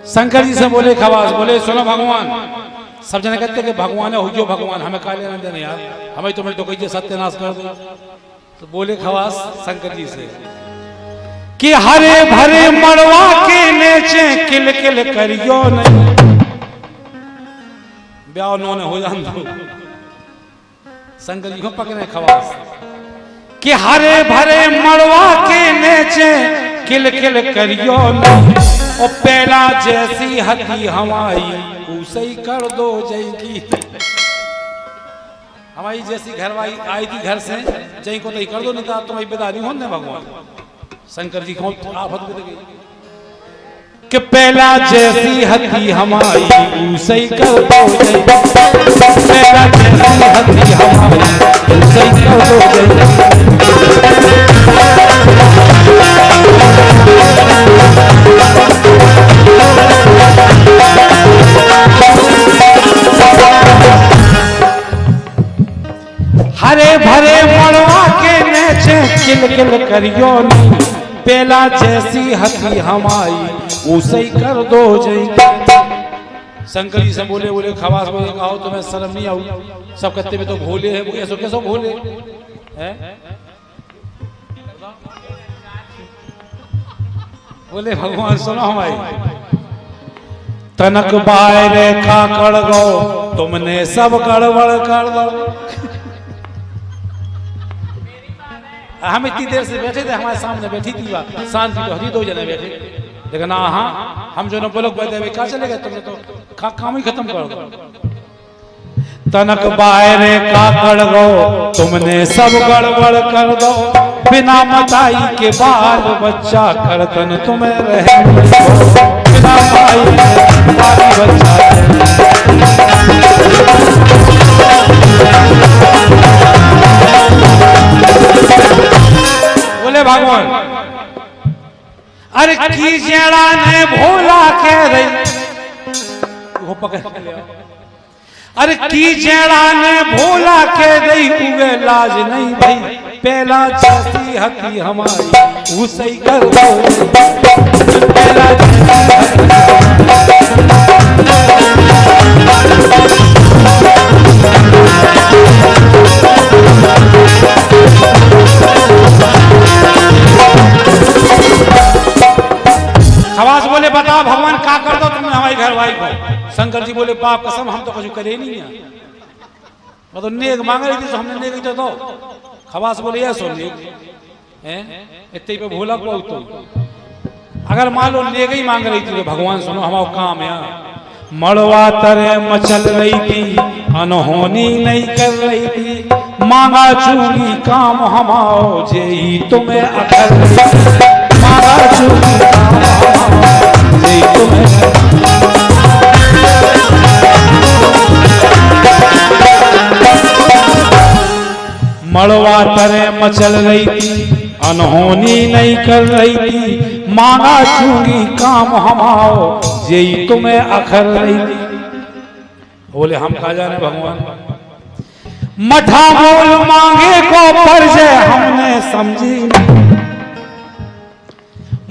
शंकर जी से बोले खवास, बोले सुनो भगवान, सब जने कहते कि भगवान है, हो जो भगवान, हमें काले लेना देना यार, हमें तुम्हें तो कहिए सत्यानाश कर दो। तो बोले खवास शंकर जी से कि हरे भरे मड़वा के नीचे किल किल करियो नहीं, ब्याह उन्होंने हो जान दो। शंकर जी को पकड़े खवास कि हरे भरे मड़वा के नीचे किल किल करियो नहीं, और पहला जैसी हथी हमारी उसे ही कर दो जय की। हमारी जैसी घरवाई आई थी घर से, जय को नहीं कर दो, नहीं था तुम्हारी बेदारी होने भगवान। शंकर जी को आफत मिल गई कि पहला जैसी हथी हमारी उसे ही कर दो जय, पहला जैसी हथी हमारी उसे ही कर दो जय। हरे भरे मड़वा के नीचे किल किल करियो नहीं, पहला जैसी हथी हमारी उसे ही कर दो जय। शंकर जी से बोले, बोले खवास बोले कहो तुम्हें शर्म नहीं आऊ, सब कहते में तो भोले है, ऐसो कैसो भोले है? बोले भगवान सुनो हमारी, तनक बायरे का कर गो तुमने सब गड़बड़ कर दो। हम इतनी देर से बैठे थे, हमारे सामने बैठी थी शांति तो हरी 2 जने बैठे, लेकिन हाँ हम जो बोलक बैठे क्या चले गए, तुमने तो काम ही खत्म कर दो। तनक बायरे का कर गो तुमने सब गड़बड़ कर दो, बिना मताई के बाल बच्चा करतन तुम्हें रहे, बिना माई के बाल बच्चा। बोले भगवान अरे की जेड़ा ने भोला के रही, वो पकड़ लिया, अरे की जेड़ा ने भोला के रही, उगे लाज नहीं भाई, पहला जैसी हथी हमारी उसे ही कर दो, पहला खवास बोले बताओ भगवान क्या कर दो तुमने हमारी घर वाई को। शंकर जी बोले बाप कसम हम तो कुछ करे नहीं है, मतलब नेक मांग रही थी तो हमने नेक तो दो। खवास बोले ये सुन इतने पे भोला को तो अगर मान लो नेक ही मांग रही थी तो भगवान सुनो हमारा काम है, मड़वा तरे मचल रही थी, अनहोनी नहीं कर रही थी, मांगा चूंगी काम हमाओ जे तुम्हें अखर, मांगा चूंगी काम हमाओ जे तुम्हें। मड़वा तरे मचल रही थी, अनहोनी नहीं कर रही थी, मांगा चूंगी काम हमाओ जे तुम्हें अखर रही थी। बोले हम कहा जाने भगवान, मठा मोल मांगे को पर जे हमने समझी,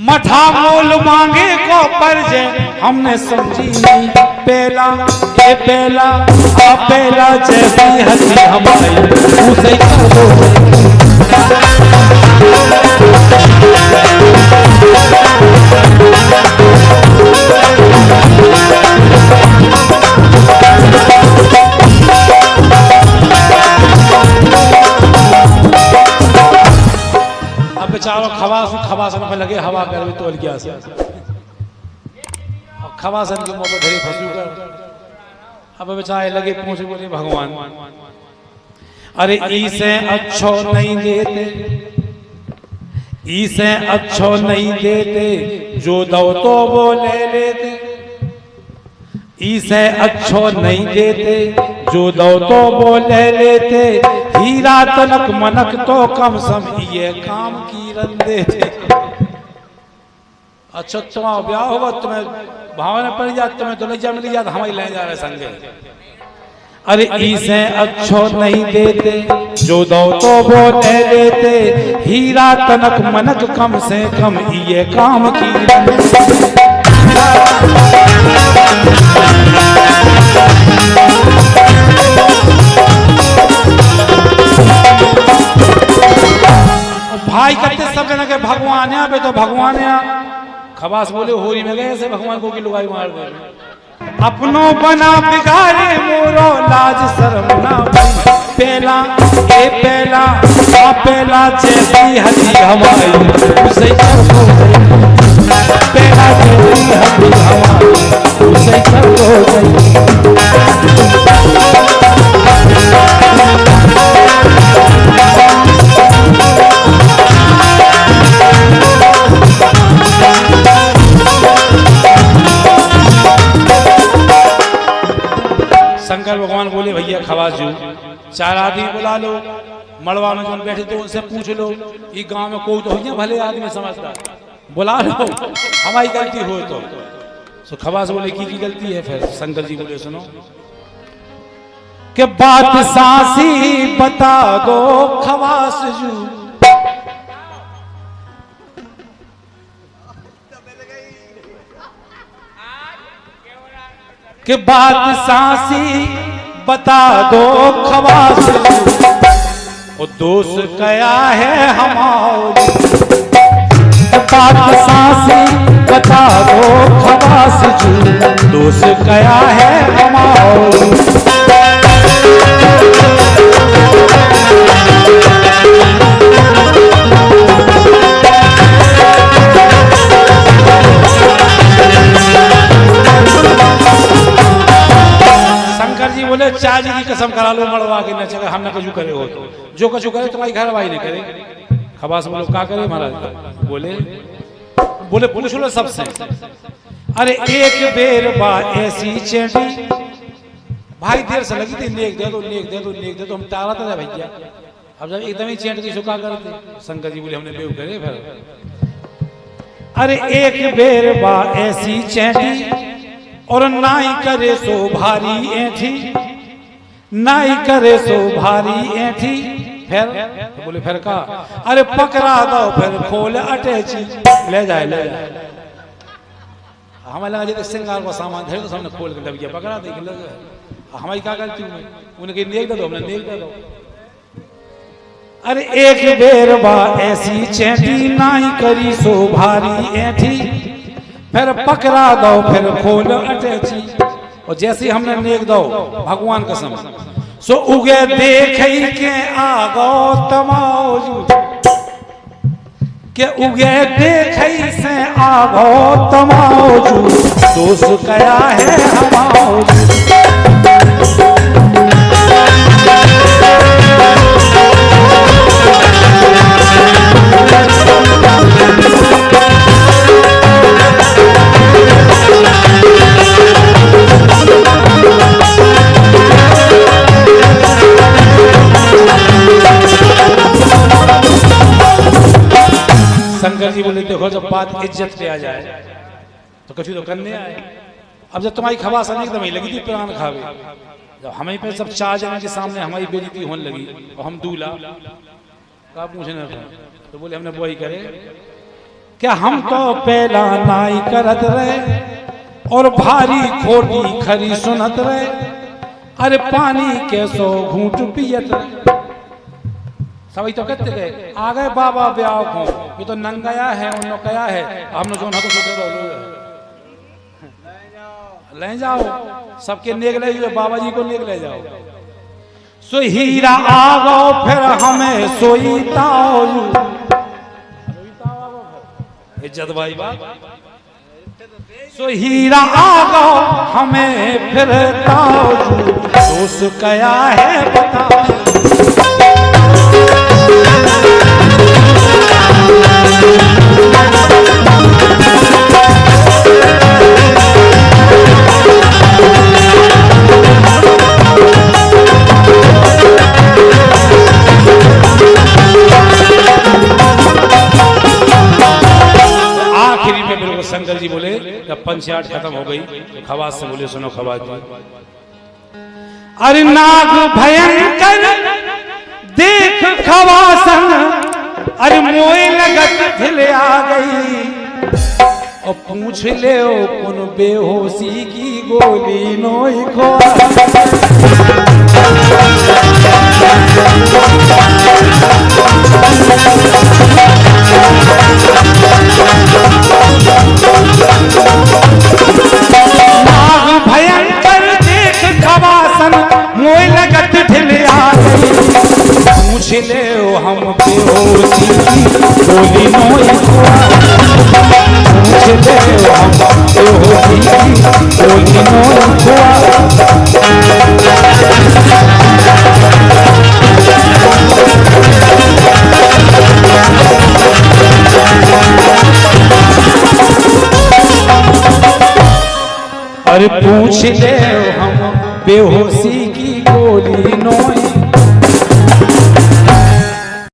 मठा मोल मांगे को पर जे हमने समझी नहीं, पहला ये पहला आ पहला जैसी हथी हमारी उसे कर दो। अब बेचारो खवासन में लगे हवा कर तो गया से, खवासन के मुंह पर धरे फंसू कर, अब बेचारे लगे पूछे बोले भगवान अरे इसे अच्छो नहीं देते, इसे अच्छो नहीं देते, जो दो तो वो ले लेते, इसे अच्छो नहीं देते, जो दो तो वो ले लेते, हीरा तनक मनक तो कम सम ये काम की रंदे थे। अच्छा तुम्हारा ब्याह होगा, तुम्हें भावना पड़ जाती, तुम्हें दुल्हनिया मिल जाती, हमारी ले जा रहे संगे। अरे इसे अच्छो नहीं देते, जो दो तो वो ले लेते, हीरा तनक मनक कम से कम ये काम की। खवास बोले होरी में गए ऐसे भगवान को की लुगाई मार दे। अपनों बना बिगाड़े मोरो लाज शर्म ना पहला ए पहला आ पहला जैसी हदी हमारी उसे कर दो पहला जैसी हदी हमारी उसे कर दो। शंकर भगवान बोले भैया खवास जो 4 आदमी बुला लो, मड़वा में जो बैठे थे उनसे पूछ लो, ये गांव में कोई तो हो भले आदमी समझता, बुला लो हमारी गलती हो तो खवास बोले की गलती है। फिर शंकर जी बोले सुनो कि बात सासी बता दो खवास जू, कि बात सासी बता दो खवास वो दोष कया है हमारी, बात सासी बता दो खवास जी दोष कया है हमारी। जी बोले चाची की कसम करा लो मड़वा के न चले हमने कछु करे हो तो जो कछु करे तुम्हारी घर वाली ने करे। खवास बोलो क्या करे महाराज, बोले पूछ लो सबसे, अरे एक बेर बा ऐसी चेंटी भाई देर से लगी थी नेक दे दो नेक दे दो नेक दे दो, हम टारा था भैया, अब जब एकदम ही चेंट की सुखा करते। शंकर जी बोले हमने बेव करे फिर, अरे एक बेर बा ऐसी चेंटी और नाई करे सो भारी ऐठी, नाई करे सो भारी ऐठी। फिर तो बोले फिर का, अरे पकड़ा दो फिर खोल अटैची ले जाए ले जाए। हमें लगा जैसे सिंगार का सामान धरे तो सामने खोल के डबिया पकड़ा दे ले जाए, हमारी क्या गलती हुई, उन्हें नेक दे दो हमने नेक दे दो। अरे एक बेर बा ऐसी चैटी नाई करी सो भारी ऐठी, फिर पकड़ा दो फिर खोल अटैची। और जैसे हमने नेक दो भगवान कसम सो उगे देख के आगो तमाजू, के उगे देख से आगो तमाजू दोष कया है हमाजू। शंकर जी बोले देखो जब बात इज्जत पे आ जाए तो कछु तो करने आए। अब जब तुम्हारी खवास आने एकदम ही लगी थी प्राण खावे, जब हमें पे सब 4 जने के सामने हमारी बेइज्जती होने लगी और हम दूल्हा का पूछने था तो बोले हमने वही करे क्या, हम तो पहला नाई करत रहे और भारी खोटी खरी सुनत रहे, अरे पानी कैसो घूंट पियत रहे। सभी तो कहते गए आ गए बाबा ब्याह को, ये तो नंगाया है उन्होंने कया है, हमने जो ना तो ले जाओ सबके नेक ले जाओ, बाबा जी को नेक ले जाओ। सो हीरा आ गो फिर हमें सोईता इज्जत भाई बात, सो हीरा आ गो हमें फिर दोष कया है बताओ। आखिरी में बिल्कुल शंकर जी बोले जब पंचायत खत्म हो गई तो खवास से बोले सुनो खवास जी, अरे नाग भयंकर देख खवासन, अरे मोई लगत ढिले आ गई और पूछ ले ओ कौन बेहोशी की गोली नोई खो। गोली नोई खुआ पूछ ले हम बेहोशी की गोली नोई खुआ अरे पूछ ले हम बेहोशी की गोली नोई